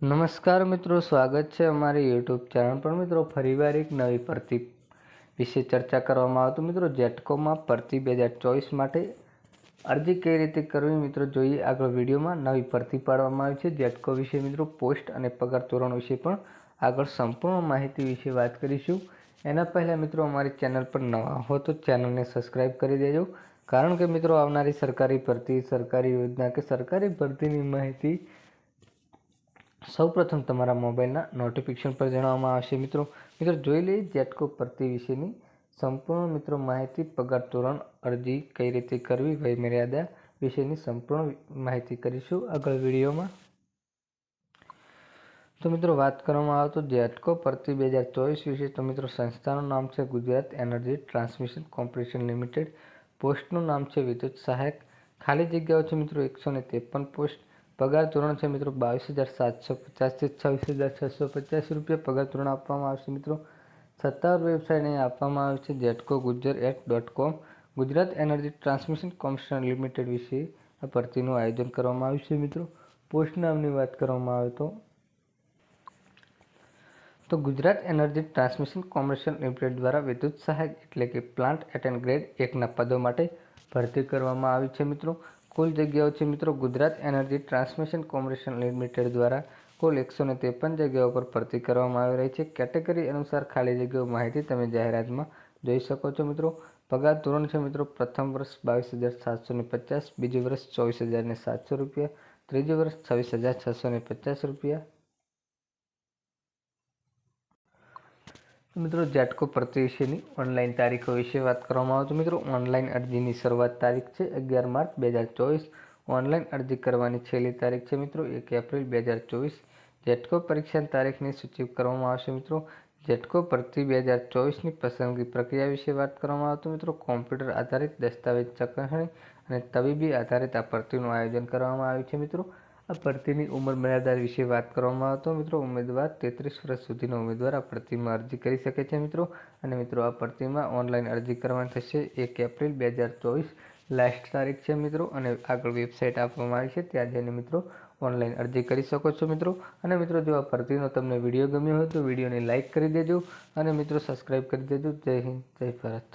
નમસ્કાર મિત્રો, સ્વાગત છે અમારી યુટ્યુબ ચેનલ પર। મિત્રો ફરીવાર એક નવી ભરતી વિશે ચર્ચા કરવામાં આવતું। મિત્રો જેટકોમાં ભરતી 2024 માટે અરજી કઈ રીતે કરવી મિત્રો જોઈએ આગળ વિડીયોમાં। નવી ભરતી પાડવામાં આવી છે જેટકો વિશે મિત્રો પોસ્ટ અને પગાર ધોરણ વિશે પણ આગળ સંપૂર્ણ માહિતી વિશે વાત કરીશું। એના પહેલાં મિત્રો અમારી ચેનલ પર નવા હો તો ચેનલને સબસ્ક્રાઈબ કરી દેજો, કારણ કે મિત્રો આવનારી સરકારી ભરતી, સરકારી યોજના કે સરકારી ભરતીની માહિતી સૌપ્રથમ તમારા મોબાઈલના નોટિફિકેશન પર જણાવવામાં આવશે। મિત્રો જોઈ લઈએ જેટકો ભરતી વિશેની સંપૂર્ણ મિત્રો માહિતી। પગાર ધોરણ, અરજી કઈ રીતે કરવી, વયમર્યાદા વિશેની સંપૂર્ણ માહિતી કરીશું આગળ વિડીયોમાં। તો મિત્રો વાત કરવામાં આવે તો જેટકો ભરતી 2024 વિશે તો મિત્રો સંસ્થાનું નામ છે Gujarat energy transmission corporation limited. પોસ્ટનું નામ છે વિદ્યુત સહાયક। ખાલી જગ્યાઓ છે મિત્રો 153 પોસ્ટ। પગાર ધોરણ છે મિત્રો 22,750 થી 26,650 રૂપિયા પગાર ધોરણ આપવામાં આવશે। મિત્રો સત્તાવાર વેબસાઇટ અહીં આપવામાં આવી છે jetco.gujar@.com। Gujarat energy transmission corporation limited વિશે આ ભરતીનું આયોજન કરવામાં આવ્યું છે। મિત્રો પોસ્ટ નામની વાત કરવામાં આવે તો Gujarat energy transmission corporation limited દ્વારા વિદ્યુત સહાયક એટલે કે પ્લાન્ટ એટેન્ડ ગ્રેડ 1ના પદો માટે ભરતી કરવામાં આવી છે। મિત્રો કુલ જગ્યાઓ છે મિત્રો Gujarat energy transmission corporation limited દ્વારા કુલ 153 જગ્યાઓ પર ભરતી કરવામાં આવી રહી છે। કેટેગરી અનુસાર ખાલી જગ્યાઓ માહિતી તમે જાહેરાતમાં જોઈ શકો છો। મિત્રો પગાર ધોરણ છે મિત્રો પ્રથમ વર્ષ 22,750, બીજું વર્ષ 24,700 રૂપિયા, ત્રીજું વર્ષ 26,650 રૂપિયા। મિત્રો જેટકો ભરતી વિશેની ઓનલાઈન તારીખો વિશે વાત કરવામાં આવે તો મિત્રો ઓનલાઈન અરજીની શરૂઆત તારીખ છે 11 માર્ચ 2024। ઓનલાઈન અરજી કરવાની છેલ્લી તારીખ છે મિત્રો 1 એપ્રિલ 2024। જેટકો પરીક્ષાની તારીખની સૂચિ કરવામાં આવશે। મિત્રો જેટકો ભરતી 2024ની પસંદગી પ્રક્રિયા વિશે વાત કરવામાં આવે તો મિત્રો કોમ્પ્યુટર આધારિત દસ્તાવેજ ચકાસણી અને તબીબી આધારિત આ ભરતીનું આયોજન કરવામાં આવ્યું છે। મિત્રો આ ભરતીની ઉંમર મર્યાદા વિશે વાત કરવામાં આવે તો મિત્રો ઉમેદવાર 33 વર્ષ સુધીનો ઉમેદવાર આ ભરતીમાં અરજી કરી શકે છે। મિત્રો અને મિત્રો આ ભરતીમાં ઓનલાઈન અરજી કરવાની થશે 1 એપ્રિલ 2024 લાસ્ટ તારીખ છે મિત્રો। અને આગળ વેબસાઇટ આપવામાં આવી છે, ત્યાં જઈને મિત્રો ઓનલાઈન અરજી કરી શકો છો। મિત્રો અને મિત્રો જો આ ભરતીનો તમને વિડીયો ગમ્યો હોય તો વિડીયોને લાઇક કરી દેજો અને મિત્રો સબસ્ક્રાઈબ કરી દેજો। જય હિન્દ, જય ભારત।